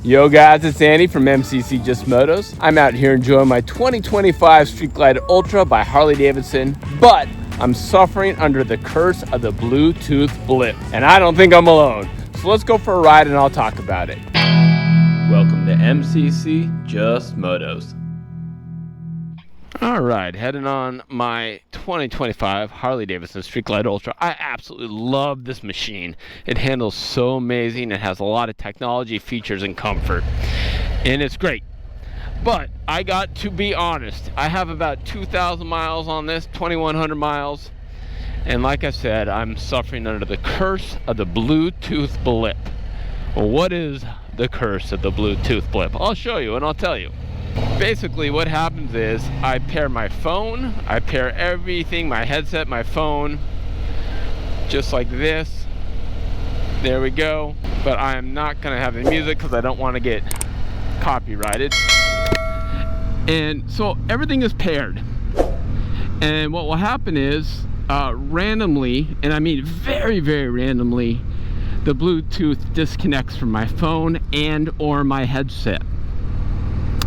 Yo guys, it's Andy from MCC Just Motos. I'm out here enjoying my 2025 Street Glide Ultra by Harley-Davidson, but I'm suffering under the curse of the Bluetooth blip, and I don't think I'm alone. So let's go for a ride and I'll talk about it. Welcome to MCC Just Motos. All right, heading on my 2025 Harley-Davidson Street Glide Ultra. I absolutely love this machine. It handles so amazing. It has a lot of technology, features, and comfort, and it's great. But I got to be honest, I have about 2,000 miles on this, 2,100 miles, and like I said, I'm suffering under the curse of the Bluetooth blip. Well, what is the curse of the Bluetooth blip? I'll show you and I'll tell you. Basically what happens is I pair my phone, I pair everything, my headset, my phone, just like this. There we go. But I am not going to have the music because I don't want to get copyrighted. And so everything is paired. And what will happen is randomly, and I mean very, very randomly, the Bluetooth disconnects from my phone and or my headset.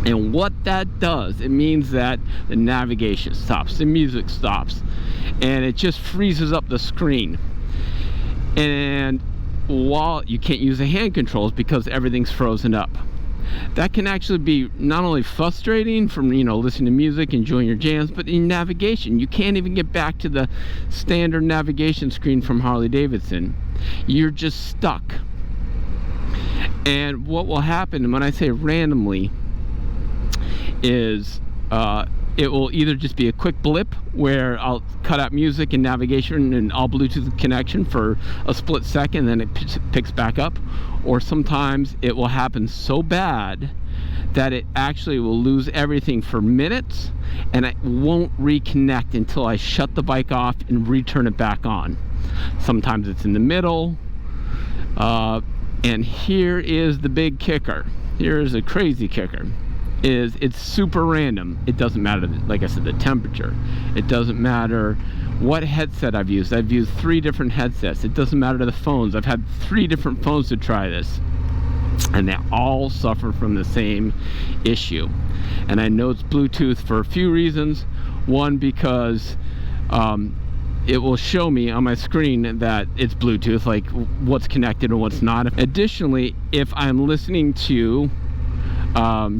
And what that does, it means that the navigation stops, the music stops, and it just freezes up the screen. And while you can't use the hand controls because everything's frozen up. That can actually be not only frustrating from, listening to music, enjoying your jams, but in navigation. You can't even get back to the standard navigation screen from Harley-Davidson. You're just stuck. And what will happen, and when I say randomly, is it will either just be a quick blip where I'll cut out music and navigation and all Bluetooth connection for a split second, and then it picks back up, or sometimes it will happen so bad that it actually will lose everything for minutes and it won't reconnect until I shut the bike off and return it back on. Sometimes it's in the middle, and here is the big kicker. Here is a crazy kicker. It's super random. It doesn't matter, like I said, the temperature. It doesn't matter what headset I've used. I've used 3 different headsets. It doesn't matter to the phones. I've had 3 different phones to try this, and they all suffer from the same issue. And I know it's Bluetooth for a few reasons. One, because it will show me on my screen that it's Bluetooth, like what's connected and what's not. Additionally, if I'm listening to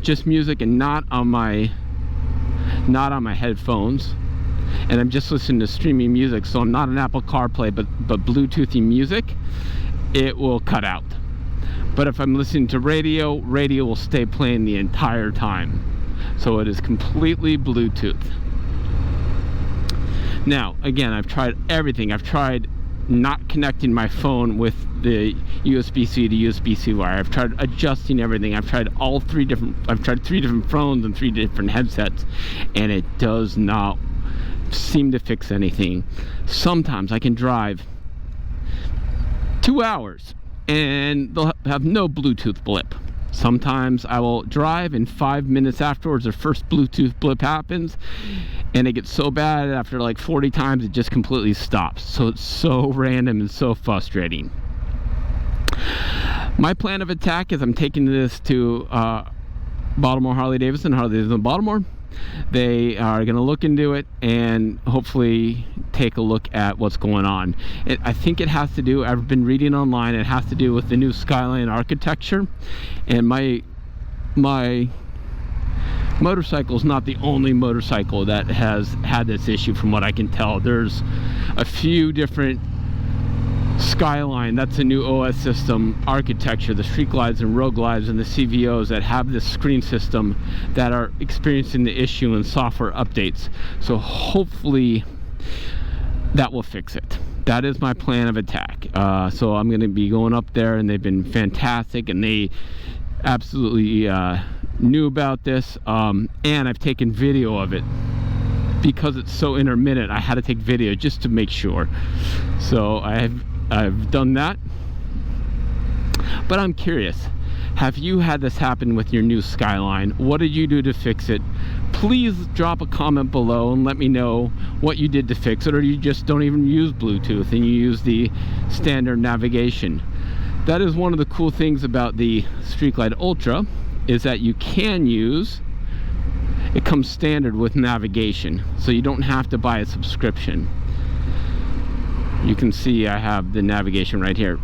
just music and not on my headphones, and I'm just listening to streaming music, so I'm not an Apple CarPlay but Bluetoothy music, it will cut out. But if I'm listening to radio will stay playing the entire time. So it is completely Bluetooth. Now again, I've tried everything. I've tried not connecting my phone with the USB-C to USB-C wire. I've tried adjusting everything. I've tried 3 different phones and 3 different headsets, and it does not seem to fix anything. Sometimes I can drive 2 hours and they'll have no Bluetooth blip. Sometimes I will drive and 5 minutes afterwards the first Bluetooth blip happens, and it gets so bad after like 40 times it just completely stops. So it's so random and so frustrating. My plan of attack is I'm taking this to Baltimore Harley-Davidson Baltimore. They are going to look into it and hopefully take a look at what's going on. I think it has to do, I've been reading online, it has to do with the new Skyline architecture. And my motorcycle is not the only motorcycle that has had this issue from what I can tell. There's a few different Skyline, that's a new OS system architecture, the Street Glides and Road Glides and the CVOs that have this screen system that are experiencing the issue in software updates. So hopefully that will fix it. That is my plan of attack. So I'm going to be going up there, and they've been fantastic, and they absolutely knew about this, and I've taken video of it. Because it's so intermittent, I had to take video just to make sure. So I've done that. But I'm curious, have you had this happen with your new Skyline? What did you do to fix it? Please drop a comment below and let me know what you did to fix it, or you just don't even use Bluetooth and you use the standard navigation. that is one of the cool things about the Street Glide Ultra, is that you can use, it comes standard with navigation, so you don't have to buy a subscription. You can see I have the navigation right here.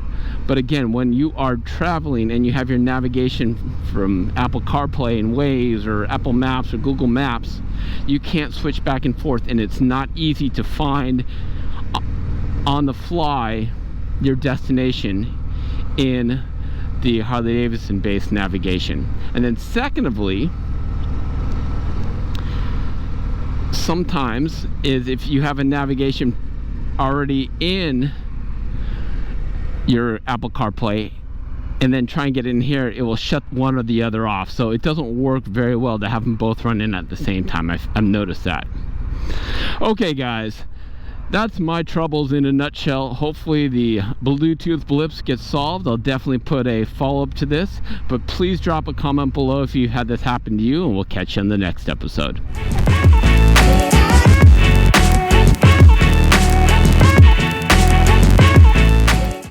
But again, when you are traveling and you have your navigation from Apple CarPlay and Waze or Apple Maps or Google Maps, you can't switch back and forth, and it's not easy to find on the fly your destination in the Harley-Davidson based navigation. And then secondly, sometimes is if you have a navigation already in your Apple CarPlay and then try and get in here, it will shut one or the other off. So it doesn't work very well to have them both run in at the same time. I've noticed that. Okay guys, that's my troubles in a nutshell. Hopefully the Bluetooth blips get solved. I'll definitely put a follow-up to this, but please drop a comment below if you've had this happen to you, and we'll catch you on the next episode.